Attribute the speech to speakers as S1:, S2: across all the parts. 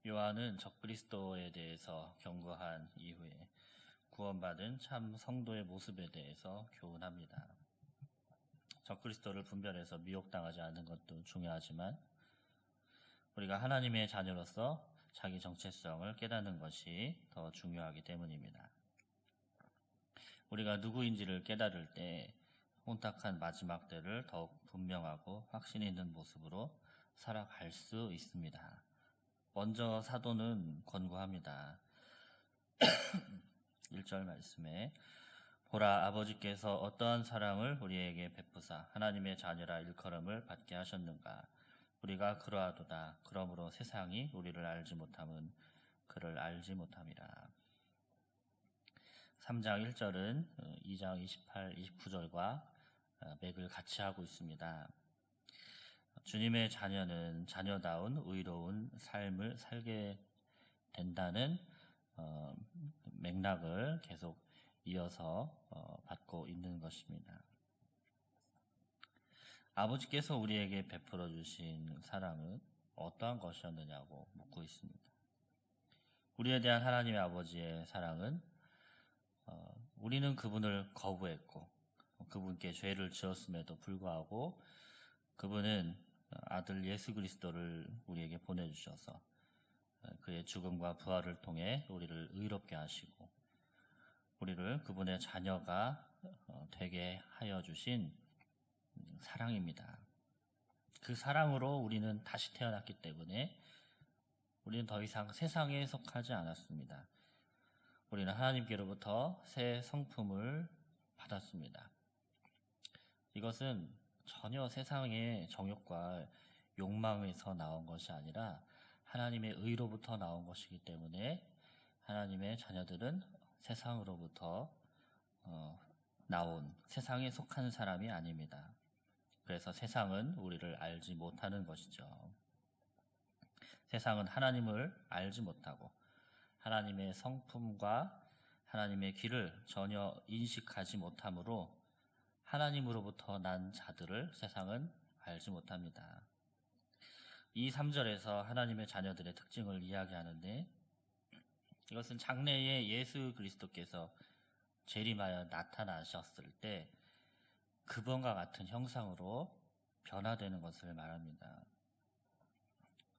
S1: 요한은 적그리스도에 대해서 경고한 이후에 구원받은 참 성도의 모습에 대해서 교훈합니다. 적그리스도를 분별해서 미혹당하지 않는 것도 중요하지만 우리가 하나님의 자녀로서 자기 정체성을 깨닫는 것이 더 중요하기 때문입니다. 우리가 누구인지를 깨달을 때 혼탁한 마지막 때를 더욱 분명하고 확신 있는 모습으로 살아갈 수 있습니다. 먼저 사도는 권고합니다. 1절 말씀에 보라, 아버지께서 어떠한 사랑을 우리에게 베푸사 하나님의 자녀라 일컬음을 받게 하셨는가. 우리가 그러하도다. 그러므로 세상이 우리를 알지 못함은 그를 알지 못함이라. 3장 1절은 2장 28, 29절과 맥을 같이 하고 있습니다. 주님의 자녀는 자녀다운 의로운 삶을 살게 된다는 맥락을 계속 이어서 받고 있는 것입니다. 아버지께서 우리에게 베풀어 주신 사랑은 어떠한 것이었느냐고 묻고 있습니다. 우리에 대한 하나님의 아버지의 사랑은 우리는 그분을 거부했고 그분께 죄를 지었음에도 불구하고 그분은 아들 예수 그리스도를 우리에게 보내주셔서 그의 죽음과 부활을 통해 우리를 의롭게 하시고 우리를 그분의 자녀가 되게 하여 주신 사랑입니다. 그 사랑으로 우리는 다시 태어났기 때문에 우리는 더 이상 세상에 속하지 않았습니다. 우리는 하나님께로부터 새 성품을 받았습니다. 이것은 전혀 세상의 정욕과 욕망에서 나온 것이 아니라 하나님의 의로부터 나온 것이기 때문에 하나님의 자녀들은 세상으로부터 나온 세상에 속한 사람이 아닙니다. 그래서 세상은 우리를 알지 못하는 것이죠. 세상은 하나님을 알지 못하고 하나님의 성품과 하나님의 길을 전혀 인식하지 못하므로 하나님으로부터 난 자들을 세상은 알지 못합니다. 이 3절에서 하나님의 자녀들의 특징을 이야기하는데 이것은 장래에 예수 그리스도께서 재림하여 나타나셨을 때 그분과 같은 형상으로 변화되는 것을 말합니다.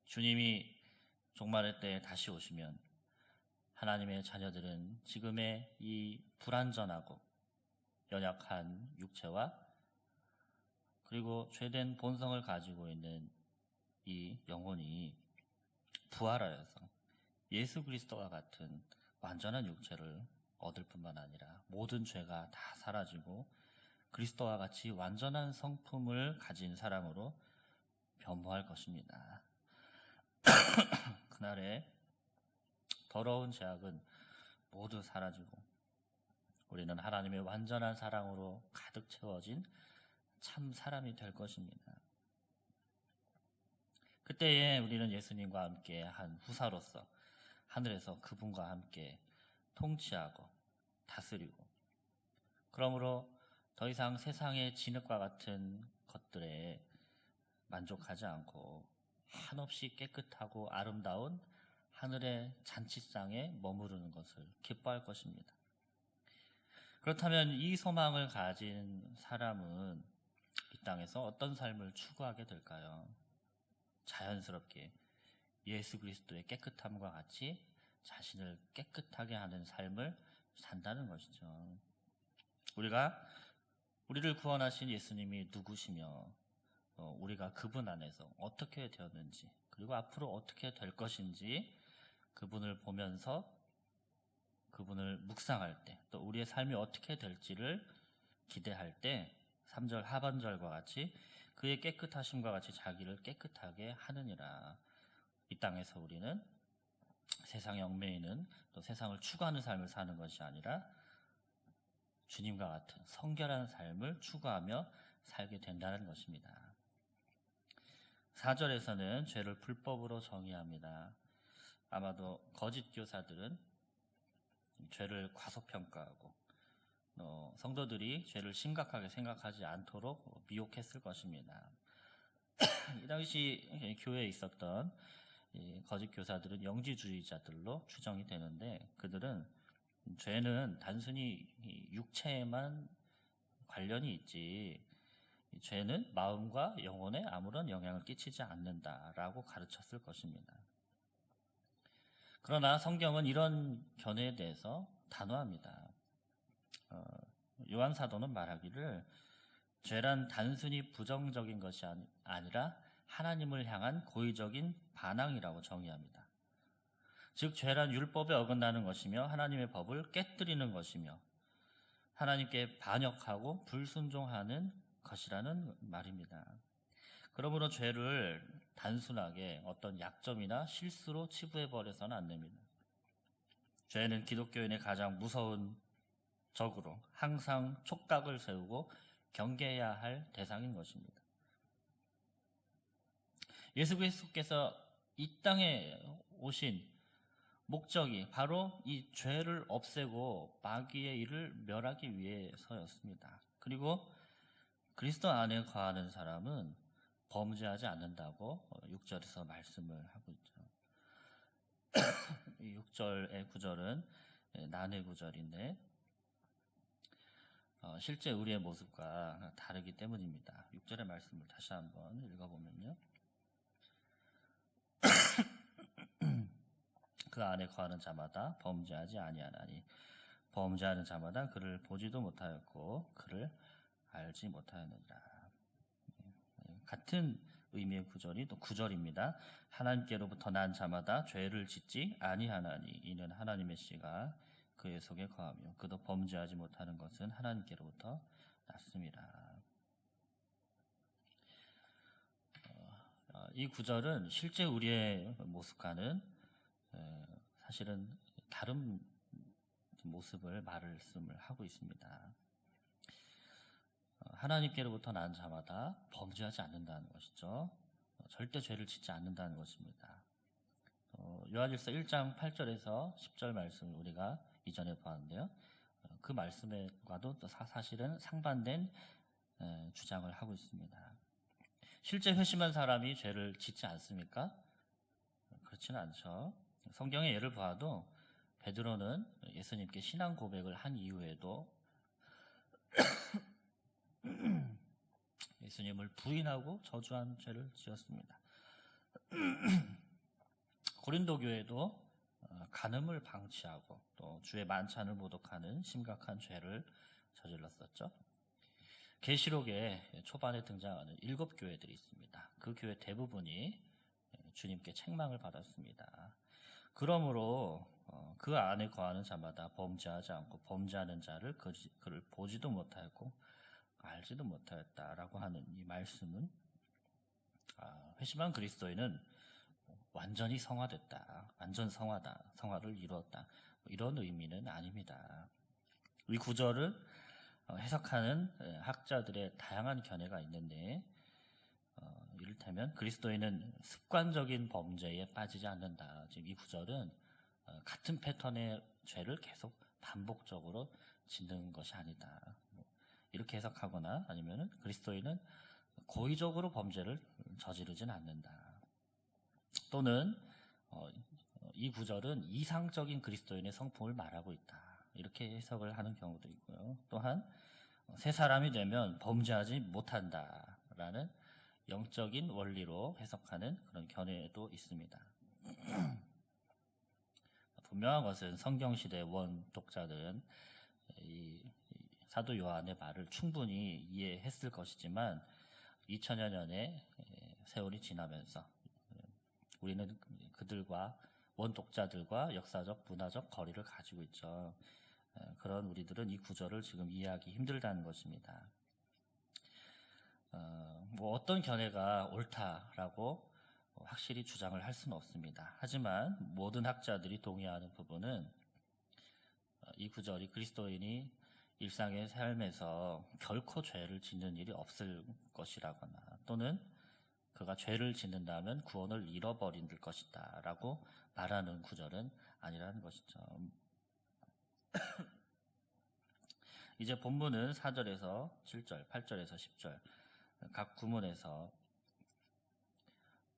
S1: 주님이 종말의 때에 다시 오시면 하나님의 자녀들은 지금의 이 불완전하고 연약한 육체와 그리고 죄된 본성을 가지고 있는 이 영혼이 부활하여서 예수 그리스도와 같은 완전한 육체를 얻을 뿐만 아니라 모든 죄가 다 사라지고 그리스도와 같이 완전한 성품을 가진 사람으로 변모할 것입니다. 그날에 더러운 죄악은 모두 사라지고 우리는 하나님의 완전한 사랑으로 가득 채워진 참 사람이 될 것입니다. 그때에 우리는 예수님과 함께 한 후사로서 하늘에서 그분과 함께 통치하고 다스리고 그러므로 더 이상 세상의 진흙과 같은 것들에 만족하지 않고 한없이 깨끗하고 아름다운 하늘의 잔치상에 머무르는 것을 기뻐할 것입니다. 그렇다면 이 소망을 가진 사람은 이 땅에서 어떤 삶을 추구하게 될까요? 자연스럽게 예수 그리스도의 깨끗함과 같이 자신을 깨끗하게 하는 삶을 산다는 것이죠. 우리를 구원하신 예수님이 누구시며 우리가 그분 안에서 어떻게 되었는지 그리고 앞으로 어떻게 될 것인지 그분을 보면서 그분을 묵상할 때 또 우리의 삶이 어떻게 될지를 기대할 때 3절 하반절과 같이 그의 깨끗하심과 같이 자기를 깨끗하게 하느니라. 이 땅에서 우리는 세상에 얽매이는 또 세상을 추구하는 삶을 사는 것이 아니라 주님과 같은 성결한 삶을 추구하며 살게 된다는 것입니다. 4절에서는 죄를 불법으로 정의합니다. 아마도 거짓 교사들은 죄를 과소평가하고 성도들이 죄를 심각하게 생각하지 않도록 미혹했을 것입니다. 이 당시 교회에 있었던 이 거짓 교사들은 영지주의자들로 추정이 되는데, 그들은 죄는 단순히 이 육체에만 관련이 있지, 이 죄는 마음과 영혼에 아무런 영향을 끼치지 않는다라고 가르쳤을 것입니다. 그러나 성경은 이런 견해에 대해서 단호합니다. 요한 사도는 말하기를 죄란 단순히 부정적인 것이 아니라 하나님을 향한 고의적인 반항이라고 정의합니다. 즉 죄란 율법에 어긋나는 것이며 하나님의 법을 깨뜨리는 것이며 하나님께 반역하고 불순종하는 것이라는 말입니다. 그러므로 죄를 단순하게 어떤 약점이나 실수로 치부해버려서는 안 됩니다. 죄는 기독교인의 가장 무서운 적으로 항상 촉각을 세우고 경계해야 할 대상인 것입니다. 예수 그리스도께서 이 땅에 오신 목적이 바로 이 죄를 없애고 마귀의 일을 멸하기 위해서였습니다. 그리고 그리스도 안에 거하는 사람은 범죄하지 않는다고 6절에서 말씀을 하고 있죠. 이 6절의 구절은 난해 구절인데 실제 우리의 모습과 다르기 때문입니다. 6절의 말씀을 다시 한번 읽어보면요. 그 안에 거하는 자마다 범죄하지 아니하나니 범죄하는 자마다 그를 보지도 못하였고 그를 알지 못하였느니라. 같은 의미의 구절이 또 9절입니다. 하나님께로부터 난 자마다 죄를 짓지 아니하나니 이는 하나님의 씨가 그의 속에 거하며 그도 범죄하지 못하는 것은 하나님께로부터 났습니다. 이 구절은 실제 우리의 모습과는 사실은 다른 모습을 말씀을 하고 있습니다. 하나님께로부터 난 자마다 범죄하지 않는다는 것이죠. 절대 죄를 짓지 않는다는 것입니다. 요한일서 1장 8절에서 10절 말씀을 우리가 이전에 보았는데요. 그 말씀과도 사실은 상반된 주장을 하고 있습니다. 실제 회심한 사람이 죄를 짓지 않습니까? 그렇지는 않죠. 성경의 예를 보아도 베드로는 예수님께 신앙 고백을 한 이후에도 예수님을 부인하고 저주한 죄를 지었습니다. 고린도 교회도 간음을 방치하고 또 주의 만찬을 모독하는 심각한 죄를 저질렀었죠. 계시록에 초반에 등장하는 7교회들이 있습니다. 그 교회 대부분이 주님께 책망을 받았습니다. 그러므로 그 안에 거하는 자마다 범죄하지 않고 범죄하는 자를 그를 보지도 못하였고 알지도 못하였다라고 하는 이 말씀은 회심한 그리스도인은 완전히 성화됐다, 완전 성화를 이루었다, 이런 의미는 아닙니다. 이 구절을 해석하는 학자들의 다양한 견해가 있는데 이를테면 그리스도인은 습관적인 범죄에 빠지지 않는다. 지금 이 구절은 같은 패턴의 죄를 계속 반복적으로 짓는 것이 아니다. 이렇게 해석하거나 아니면 그리스도인은 고의적으로 범죄를 저지르진 않는다. 또는 이 구절은 이상적인 그리스도인의 성품을 말하고 있다. 이렇게 해석을 하는 경우도 있고요. 또한 새 사람이 되면 범죄하지 못한다라는 영적인 원리로 해석하는 그런 견해도 있습니다. 분명한 것은 성경시대 원 독자들은 이 사도 요한의 말을 충분히 이해했을 것이지만 2000여 년의 세월이 지나면서 우리는 그들과 원 독자들과 역사적, 문화적 거리를 가지고 있죠. 그런 우리들은 이 구절을 지금 이해하기 힘들다는 것입니다. 어떤 견해가 옳다라고 확실히 주장을 할 수는 없습니다. 하지만 모든 학자들이 동의하는 부분은 이 구절이 그리스도인이 일상의 삶에서 결코 죄를 짓는 일이 없을 것이라거나 또는 그가 죄를 짓는다면 구원을 잃어버릴 것이다 라고 말하는 구절은 아니라는 것이죠. 이제 본문은 4절에서 7절, 8절에서 10절 각 구문에서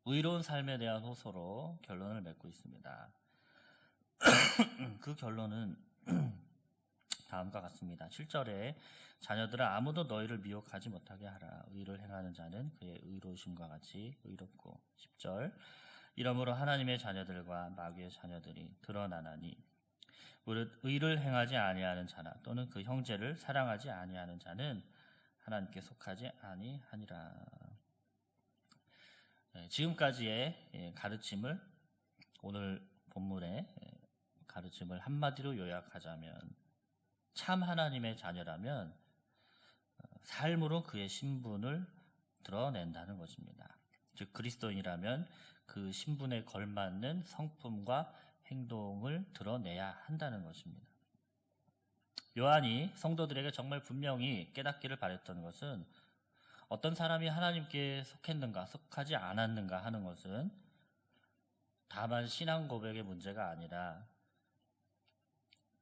S1: 의로운 삶에 대한 호소로 결론을 맺고 있습니다. 그 결론은 다음과 같습니다. 7절에 자녀들아 아무도 너희를 미혹하지 못하게 하라. 의를 행하는 자는 그의 의로우심과 같이 의롭고. 10절 이러므로 하나님의 자녀들과 마귀의 자녀들이 드러나나니 무릇 의를 행하지 아니하는 자나 또는 그 형제를 사랑하지 아니하는 자는 하나님께 속하지 아니하니라. 지금까지의 가르침을 오늘 본문의 가르침을 한마디로 요약하자면 참 하나님의 자녀라면 삶으로 그의 신분을 드러낸다는 것입니다. 즉 그리스도인이라면 그 신분에 걸맞는 성품과 행동을 드러내야 한다는 것입니다. 요한이 성도들에게 정말 분명히 깨닫기를 바랬던 것은 어떤 사람이 하나님께 속했는가 속하지 않았는가 하는 것은 다만 신앙 고백의 문제가 아니라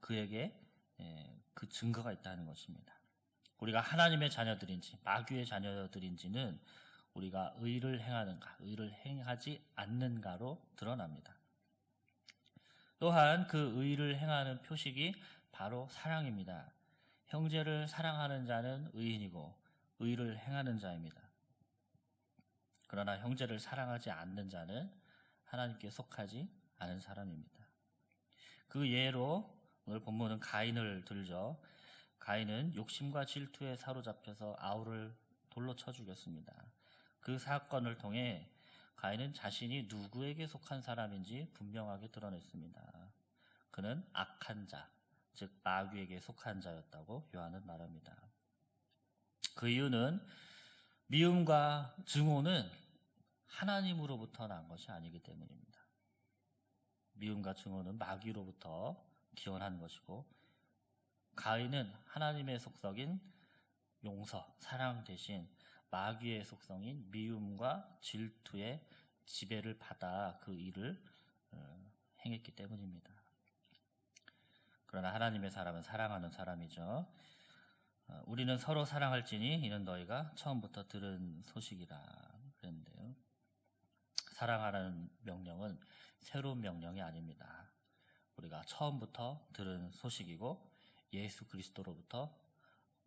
S1: 그에게 그 증거가 있다는 것입니다. 우리가 하나님의 자녀들인지 마귀의 자녀들인지는 우리가 의를 행하는가 의를 행하지 않는가로 드러납니다. 또한 그 의를 행하는 표식이 바로 사랑입니다. 형제를 사랑하는 자는 의인이고 의를 행하는 자입니다. 그러나 형제를 사랑하지 않는 자는 하나님께 속하지 않은 사람입니다. 그 예로 오늘 본문은 가인을 들죠. 가인은 욕심과 질투에 사로잡혀서 아우를 돌로 쳐 죽였습니다. 그 사건을 통해 가인은 자신이 누구에게 속한 사람인지 분명하게 드러냈습니다. 그는 악한 자, 즉 마귀에게 속한 자였다고 요한은 말합니다. 그 이유는 미움과 증오는 하나님으로부터 난 것이 아니기 때문입니다. 미움과 증오는 마귀로부터 기원한 것이고 가인은 하나님의 속성인 용서, 사랑 대신 마귀의 속성인 미움과 질투의 지배를 받아 그 일을 행했기 때문입니다. 그러나 하나님의 사람은 사랑하는 사람이죠. 우리는 서로 사랑할지니 이는 너희가 처음부터 들은 소식이라 그랬는데요. 사랑하라는 명령은 새로운 명령이 아닙니다. 우리가 처음부터 들은 소식이고 예수 그리스도로부터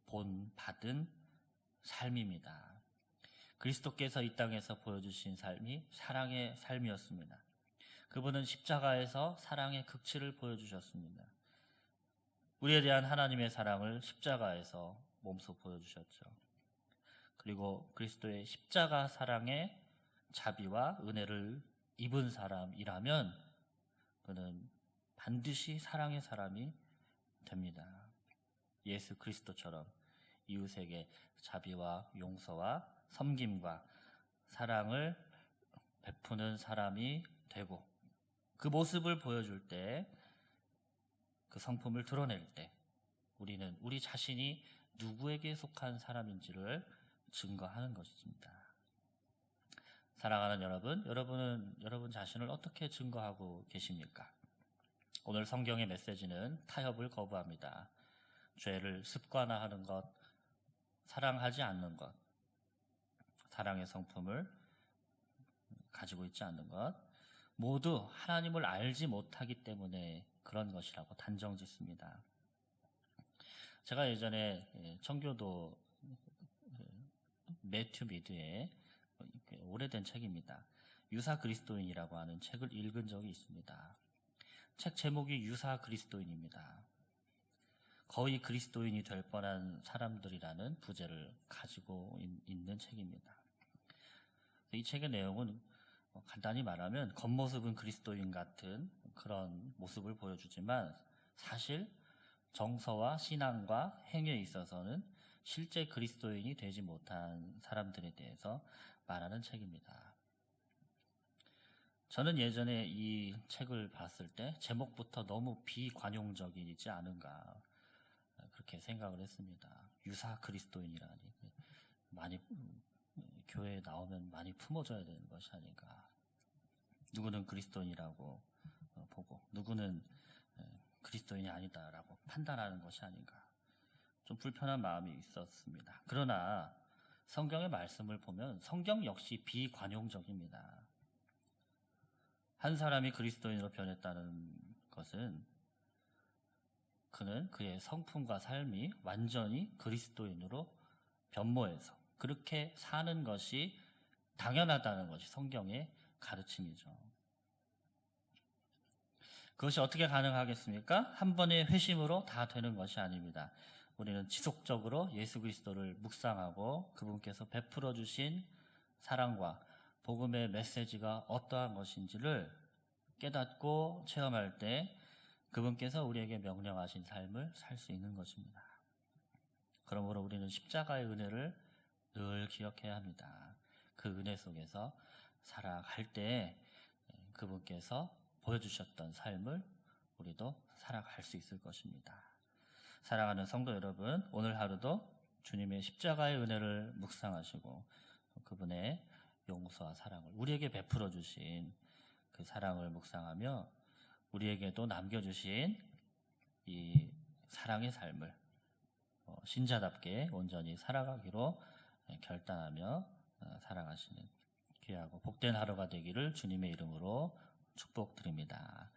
S1: 본받은 삶입니다. 그리스도께서 이 땅에서 보여주신 삶이 사랑의 삶이었습니다. 그분은 십자가에서 사랑의 극치를 보여주셨습니다. 우리에 대한 하나님의 사랑을 십자가에서 몸소 보여주셨죠. 그리고 그리스도의 십자가 사랑의 자비와 은혜를 입은 사람이라면 그는 반드시 사랑의 사람이 됩니다. 예수 그리스도처럼 이웃에게 자비와 용서와 섬김과 사랑을 베푸는 사람이 되고 그 모습을 보여줄 때 그 성품을 드러낼 때 우리는 우리 자신이 누구에게 속한 사람인지를 증거하는 것입니다. 사랑하는 여러분은 여러분 자신을 어떻게 증거하고 계십니까? 오늘 성경의 메시지는 타협을 거부합니다. 죄를 습관화하는 것, 사랑하지 않는 것, 사랑의 성품을 가지고 있지 않는 것, 모두 하나님을 알지 못하기 때문에 그런 것이라고 단정 짓습니다. 제가 예전에 청교도 매튜 미드의 오래된 책입니다. 유사 그리스도인이라고 하는 책을 읽은 적이 있습니다. 책 제목이 유사 그리스도인입니다. 거의 그리스도인이 될 뻔한 사람들이라는 부제를 가지고 있는 책입니다. 이 책의 내용은 간단히 말하면 겉모습은 그리스도인 같은 그런 모습을 보여주지만 사실 정서와 신앙과 행위에 있어서는 실제 그리스도인이 되지 못한 사람들에 대해서 말하는 책입니다. 저는 예전에 이 책을 봤을 때 제목부터 너무 비관용적이지 않은가 그렇게 생각을 했습니다. 유사 그리스도인이라니 많이 교회에 나오면 많이 품어줘야 되는 것이 아닌가. 누구는 그리스도인이라고 보고 누구는 그리스도인이 아니다라고 판단하는 것이 아닌가. 좀 불편한 마음이 있었습니다. 그러나 성경의 말씀을 보면 성경 역시 비관용적입니다. 한 사람이 그리스도인으로 변했다는 것은 그는 그의 성품과 삶이 완전히 그리스도인으로 변모해서 그렇게 사는 것이 당연하다는 것이 성경의 가르침이죠. 그것이 어떻게 가능하겠습니까? 한 번의 회심으로 다 되는 것이 아닙니다. 우리는 지속적으로 예수 그리스도를 묵상하고 그분께서 베풀어 주신 사랑과 복음의 메시지가 어떠한 것인지를 깨닫고 체험할 때 그분께서 우리에게 명령하신 삶을 살 수 있는 것입니다. 그러므로 우리는 십자가의 은혜를 늘 기억해야 합니다. 그 은혜 속에서 살아갈 때 그분께서 보여주셨던 삶을 우리도 살아갈 수 있을 것입니다. 사랑하는 성도 여러분, 오늘 하루도 주님의 십자가의 은혜를 묵상하시고 그분의 용서와 사랑을 우리에게 베풀어 주신 그 사랑을 묵상하며 우리에게도 남겨주신 이 사랑의 삶을 신자답게 온전히 살아가기로 결단하며 살아가시는 귀하고 복된 하루가 되기를 주님의 이름으로 축복드립니다.